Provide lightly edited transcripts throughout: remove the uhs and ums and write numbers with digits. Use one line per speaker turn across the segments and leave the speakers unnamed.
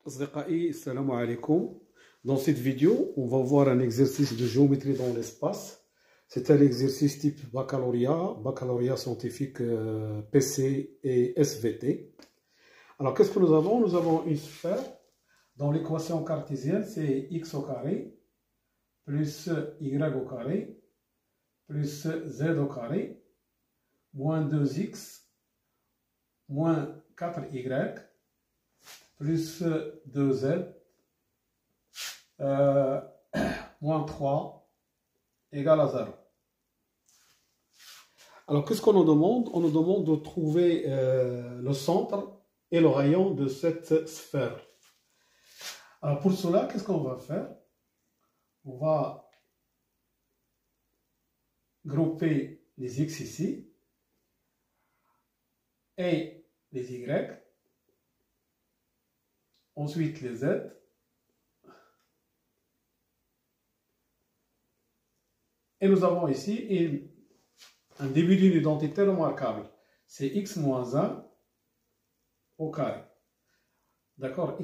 أصدقائي السلام عليكم. Dans cette vidéo, on va voir un exercice de géométrie dans l'espace. C'est un exercice type baccalauréat scientifique PC et SVT. Alors qu'est-ce que nous avons? Nous avons une sphère. Dans l'équation cartésienne, c'est x au carré plus y au carré plus z au carré moins 2x moins 4y plus 2z moins 3 égale à 0. Alors, qu'est-ce qu'on nous demande? On nous demande de trouver le centre et le rayon de cette sphère. Alors, pour cela, qu'est-ce qu'on va faire? On va grouper les x ici et les y, ensuite les z, et nous avons ici un début d'une identité remarquable. C'est x moins 1 au carré. D'accord?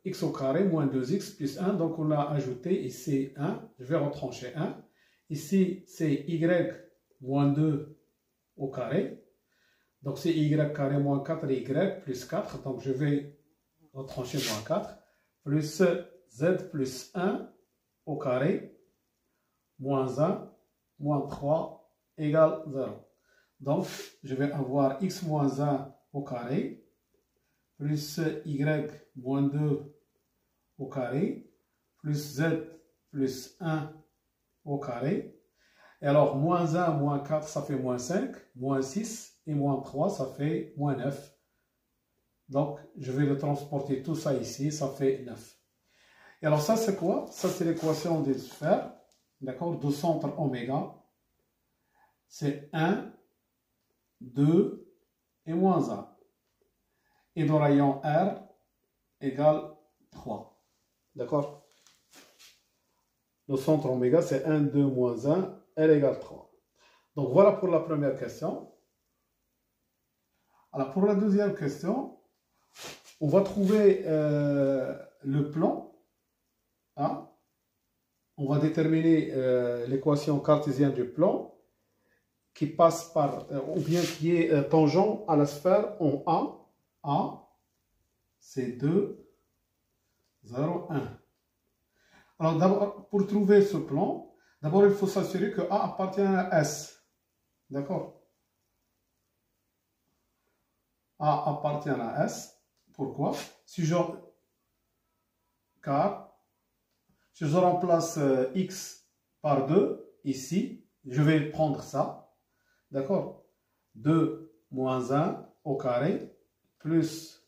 X au carré moins 2x plus 1. Donc on a ajouté ici 1. Je vais retrancher 1. Ici c'est y moins 2 au carré. Donc c'est y carré moins 4y plus 4. Donc je vais retrancher moins 4. Plus z plus 1 au carré moins 1 moins 3 égale 0. Donc, je vais avoir x moins 1 au carré plus y moins 2 au carré plus z plus 1 au carré. Et alors, moins 1 moins 4, ça fait moins 5, moins 6 et moins 3, ça fait moins 9. Donc, je vais le transporter tout ça ici, ça fait 9. Et alors, ça, c'est quoi? Ça, c'est l'équation des sphères. D'accord, de centre oméga, c'est 1, 2 et moins 1. Et de rayon R égale 3. D'accord? Le centre oméga, c'est 1, 2, moins 1, R égale 3. Donc voilà pour la première question. Alors pour la deuxième question, on va trouver le plan. Hein? On va déterminer l'équation cartésienne du plan qui passe par, ou bien qui est tangent à la sphère en A. A, c'est 2, 0, 1. Alors d'abord, pour trouver ce plan, d'abord il faut s'assurer que A appartient à S. D'accord? A appartient à S. Pourquoi? Car si je remplace x par 2, ici, je vais prendre ça. D'accord? 2 moins 1 au carré, plus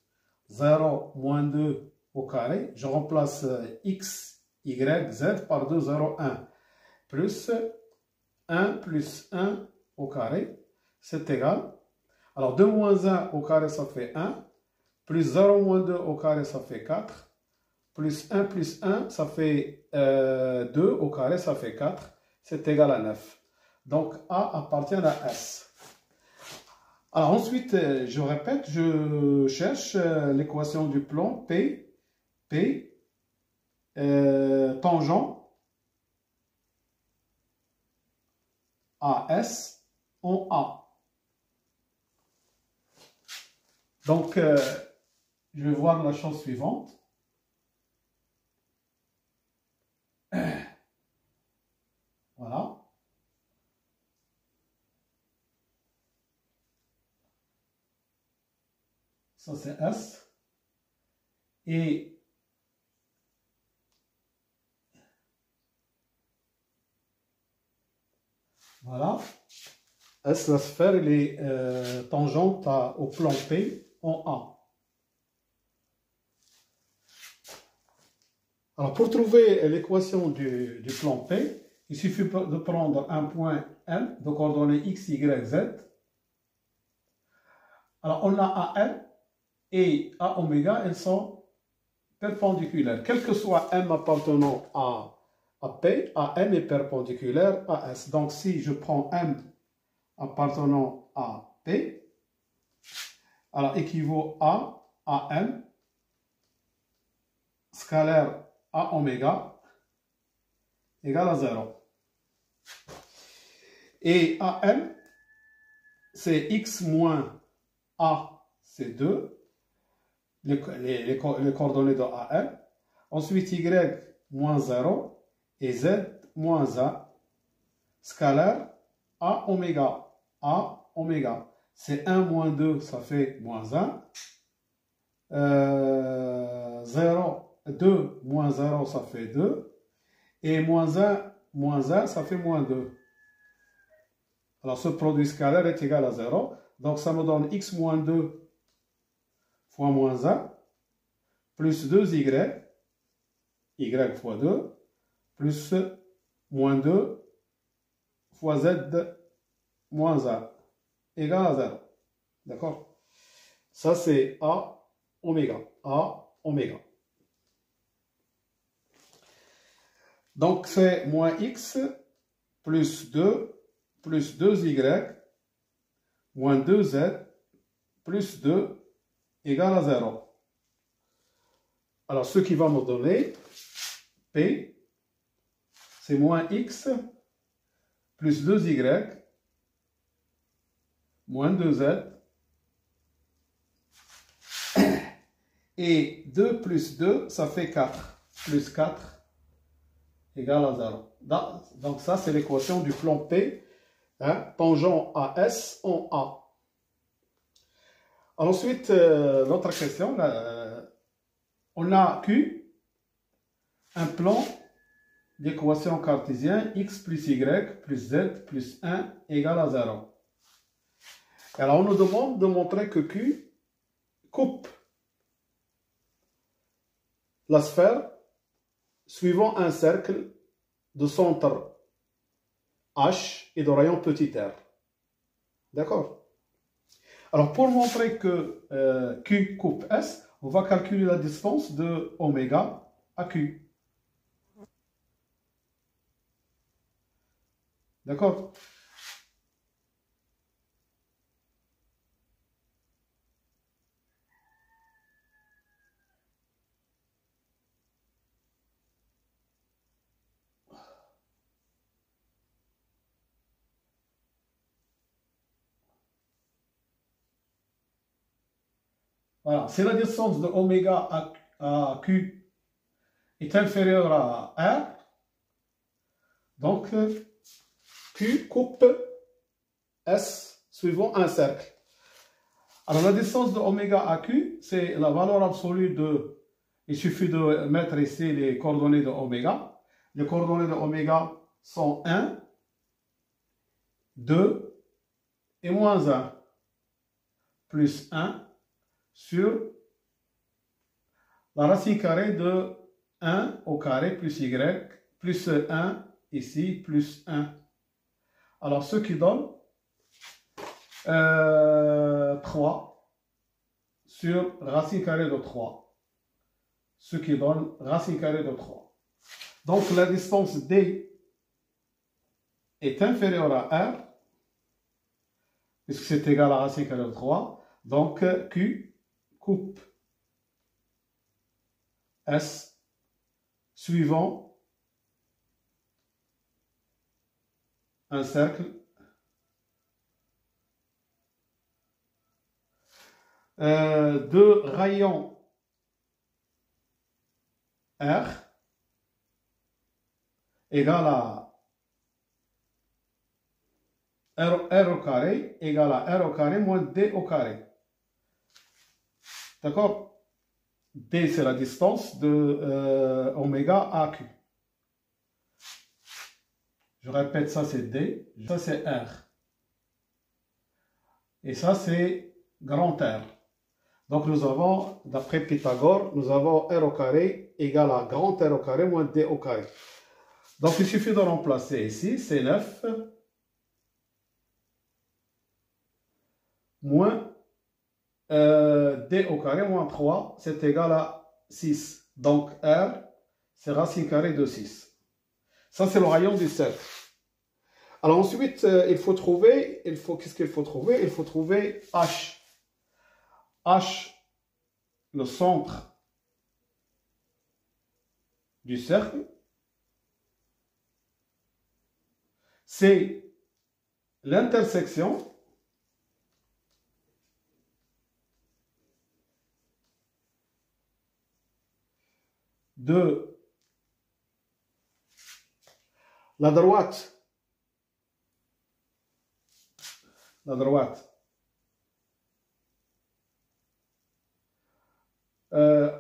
0 moins 2 au carré. Je remplace x, y, z par 2, 0, 1. Plus 1 plus 1 au carré, c'est égal. Alors 2 moins 1 au carré, ça fait 1. Plus 0 moins 2 au carré, ça fait 4. Plus 1, ça fait 2 au carré, ça fait 4. C'est égal à 9. Donc, A appartient à S. Alors ensuite, je répète, je cherche l'équation du plan P tangent à S en A. Donc, je vais voir la chose suivante. Voilà. Ça, c'est S. Et voilà. S, la sphère, elle est tangente au plan P en A. Alors, pour trouver l'équation du plan P, il suffit de prendre un point M de coordonnées x, y, z. Alors, on a AL et A oméga, elles sont perpendiculaires. Quel que soit M appartenant à P, AM est perpendiculaire à S. Donc, si je prends M appartenant à P, alors équivaut à AM scalaire A oméga égale à 0. Et AM, c'est x moins A, c'est 2, les coordonnées de AM. Ensuite, y moins 0 et z moins A, scalaire A oméga. A oméga. C'est 1 moins 2, ça fait moins 1. 0, 2 moins 0, ça fait 2. Et moins 1, ça fait moins 2. Alors, ce produit scalaire est égal à 0. Donc, ça me donne x moins 2 fois moins 1, plus 2y, y fois 2, plus moins 2 fois z moins 1, égale à 0. D'accord? Ça, c'est A oméga. A oméga. Donc, c'est moins x plus 2 plus 2y moins 2z plus 2 égale à 0. Alors, ce qui va me donner P, c'est moins x plus 2y moins 2z et 2 plus 2, ça fait 4. Plus 4 égale à 0. Donc ça, c'est l'équation du plan P, hein, tangent à S en A. Ensuite, l'autre question, on a Q, un plan d'équation cartésienne x plus y plus z plus 1 égale à 0. Alors, on nous demande de montrer que Q coupe la sphère suivant un cercle de centre H et de rayon petit r. D'accord? Alors, pour montrer que Q coupe S, on va calculer la distance de oméga à Q. D'accord? Voilà, si la distance de oméga à Q est inférieure à R, donc Q coupe S suivant un cercle. Alors la distance de oméga à Q, c'est la valeur absolue de... Il suffit de mettre ici les coordonnées de oméga. Les coordonnées de oméga sont 1, 2 et moins 1, plus 1 sur la racine carrée de 1 au carré plus y, plus 1 ici, plus 1. Alors, ce qui donne 3 sur racine carrée de 3. Ce qui donne racine carrée de 3. Donc, la distance D est inférieure à R, puisque c'est égal à racine carrée de 3. Donc, Q coupe S suivant un cercle de rayon R égale à R au carré égale à R au carré moins D au carré. D'accord? D, c'est la distance de oméga à Q. Je répète, ça c'est D, ça c'est R. Et ça c'est grand R. Donc nous avons, d'après Pythagore, nous avons R au carré égale à grand R au carré moins D au carré. Donc il suffit de remplacer ici, c'est 9 moins D au carré moins 3, c'est égal à 6. Donc R, c'est racine carrée de 6. Ça, c'est le rayon du cercle. Alors ensuite, il faut trouver, qu'est-ce qu'il faut trouver? Il faut trouver H. H, le centre du cercle, c'est l'intersection de la droite,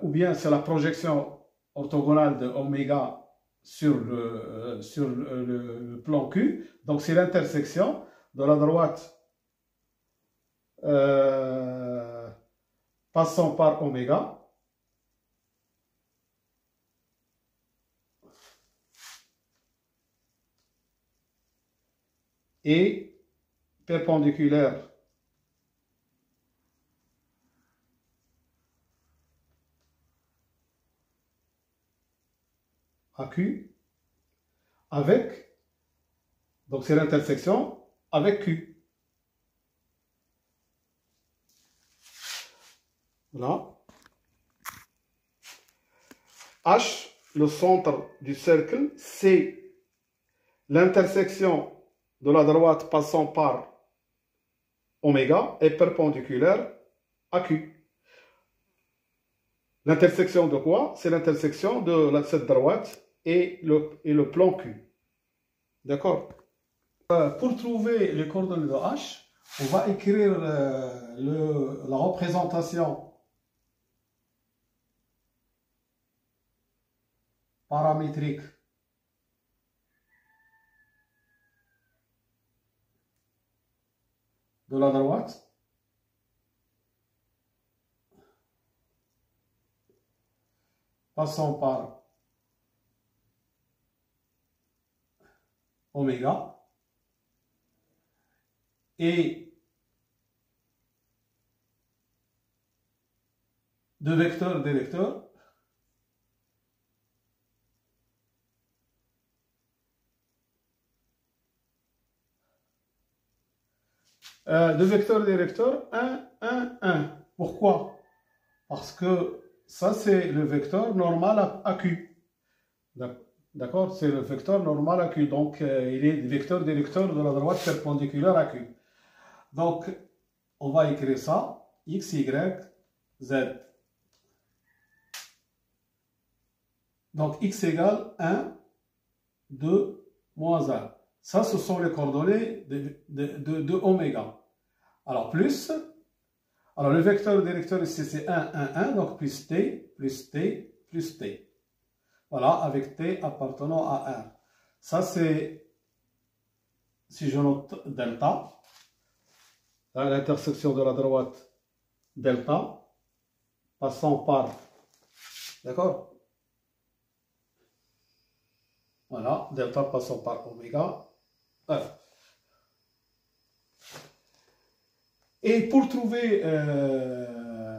ou bien c'est la projection orthogonale de oméga sur le plan Q. Donc c'est l'intersection de la droite passant par oméga et perpendiculaire à Q avec, donc c'est l'intersection avec Q. Voilà. H, le centre du cercle, c'est l'intersection de la droite passant par oméga est perpendiculaire à Q. L'intersection de quoi? C'est l'intersection de cette droite et le plan Q. D'accord? Pour trouver les coordonnées de H, on va écrire la représentation paramétrique de la droite passant par oméga et de vecteurs des vecteurs de vecteurs des vecteurs 1, 1, 1. Pourquoi? Parce que ça, c'est le vecteur normal à Q. D'accord? C'est le vecteur normal à Q. Donc, il est vecteur des vecteurs de la droite perpendiculaire à Q. Donc, on va écrire ça. X, Y, Z. Donc, X égale 1, 2, moins 1. Ça, ce sont les coordonnées de oméga. Alors, plus. Alors, le vecteur des vecteurs ici, c'est 1, 1, 1. Donc, plus T, plus T, plus T. Voilà, avec T appartenant à 1. Ça, c'est, si je note delta, à l'intersection de la droite, delta, passant par, d'accord? Voilà, delta passant par oméga. Voilà. Et pour trouver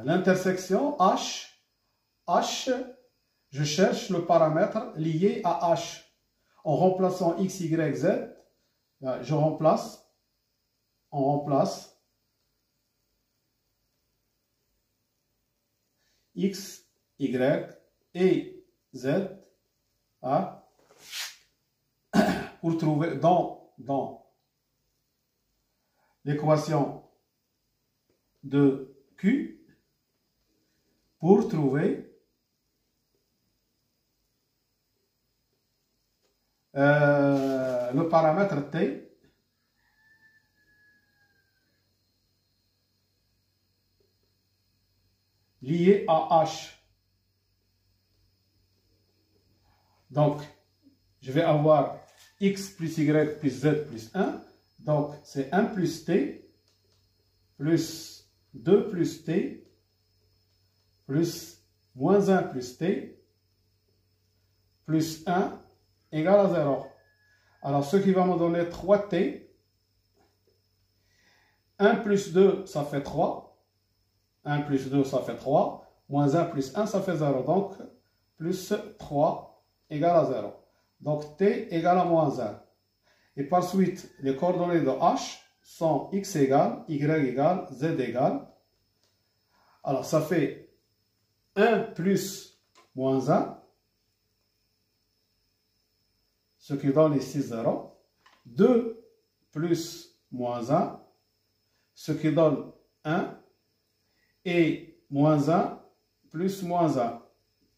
l'intersection H, je cherche le paramètre lié à H. En remplaçant X, Y, Z, on remplace X, Y et Z pour trouver dans l'équation de Q pour trouver le paramètre T lié à H. Donc, je vais avoir X plus Y plus Z plus 1. Donc, c'est 1 plus T plus 2 plus T plus moins 1 plus T plus 1 égale à 0. Alors, ce qui va me donner 3T. 1 plus 2, ça fait 3. 1 plus 2, ça fait 3. Moins 1 plus 1, ça fait 0. Donc, plus 3 égale à 0. Donc, T égale à moins 1. Et par suite, les coordonnées de H sont X égale, Y égale, Z égale. Alors, ça fait 1 plus moins 1 ce qui donne les 6 zéros. 2 plus moins 1, ce qui donne 1. Et moins 1 plus moins 1.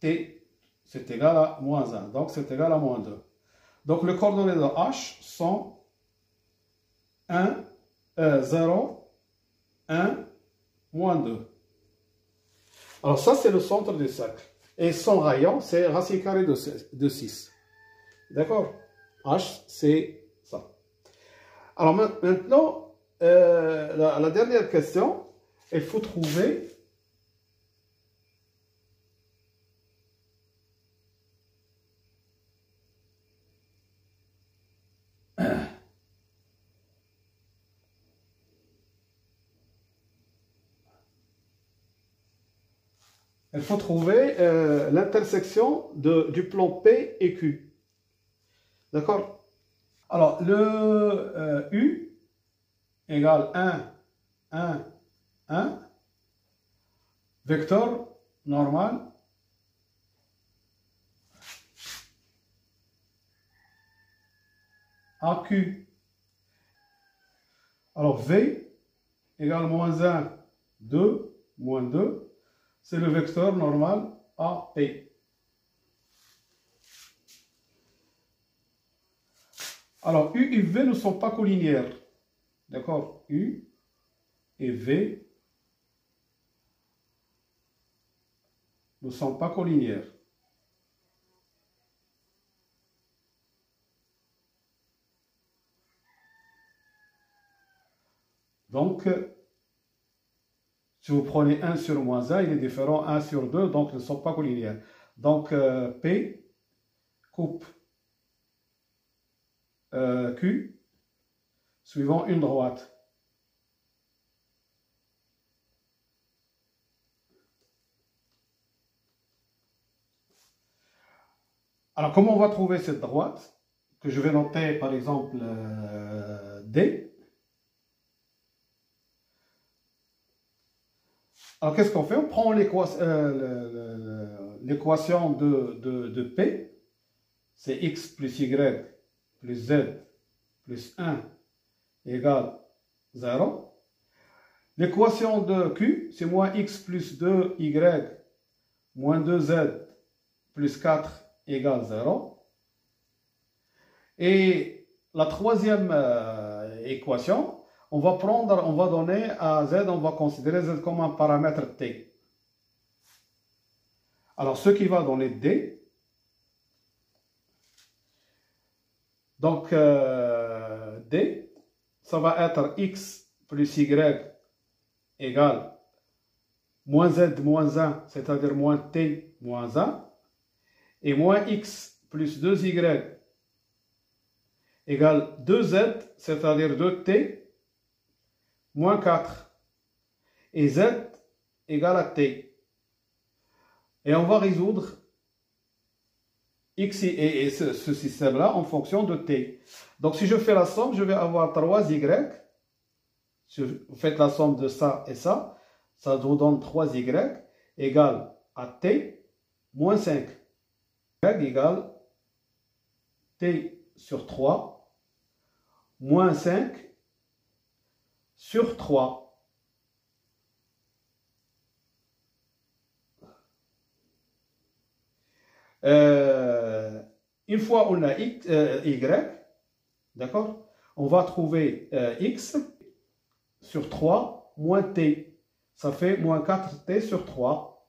T, c'est égal à moins 1. Donc, c'est égal à moins 2. Donc, les coordonnées de H sont 1, 0, 1, moins 2. Alors, ça, c'est le centre du cercle. Et son rayon, c'est racine carrée de 6. D'accord? H, c'est ça. Alors, maintenant, la dernière question, il faut trouver l'intersection du plan P et Q. D'accord? Alors, le U égale 1, 1, 1, vecteur normal, AQ. Alors, V égale moins 1, 2, moins 2. C'est le vecteur normal AP. Alors, U et V ne sont pas collinéaires. D'accord? U et V ne sont pas collinéaires. Donc, si vous prenez 1 sur moins 1, il est différent 1 sur 2, donc ils ne sont pas collinéaires. Donc, P coupe Q suivant une droite. Alors, comment on va trouver cette droite? Que je vais noter, par exemple, D. Alors, qu'est-ce qu'on fait? On prend l'équation de P, c'est x plus y plus z plus 1 égale 0. L'équation de Q, c'est moins x plus 2y moins 2z plus 4 égale 0. Et la troisième équation, on va donner à z, on va considérer z comme un paramètre t. Alors, ce qui va donner d, donc d, ça va être x plus y égale moins z moins 1, c'est-à-dire moins t moins 1, et moins x plus 2y égale 2z, c'est-à-dire 2t, moins 4, et z égale à t. Et on va résoudre x et ce système-là en fonction de t. Donc si je fais la somme, je vais avoir 3y. Si vous faites la somme de ça et ça vous donne 3y égale à t moins 5. Y égale t sur 3 moins 5 sur 3. Une fois on a y, d'accord, on va trouver x sur 3 moins t. Ça fait moins 4t sur 3.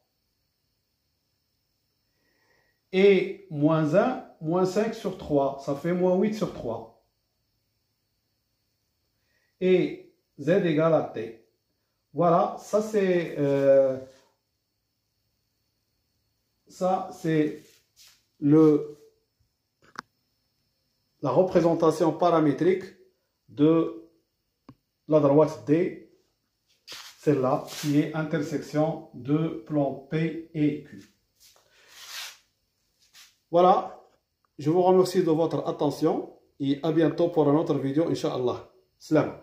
Et moins 1, moins 5 sur 3. Ça fait moins 8 sur 3. Et z égale à t. Voilà, ça c'est la représentation paramétrique de la droite D, celle-là, qui est intersection de plan P et Q. Voilà, je vous remercie de votre attention et à bientôt pour une autre vidéo, Inch'Allah. Salam.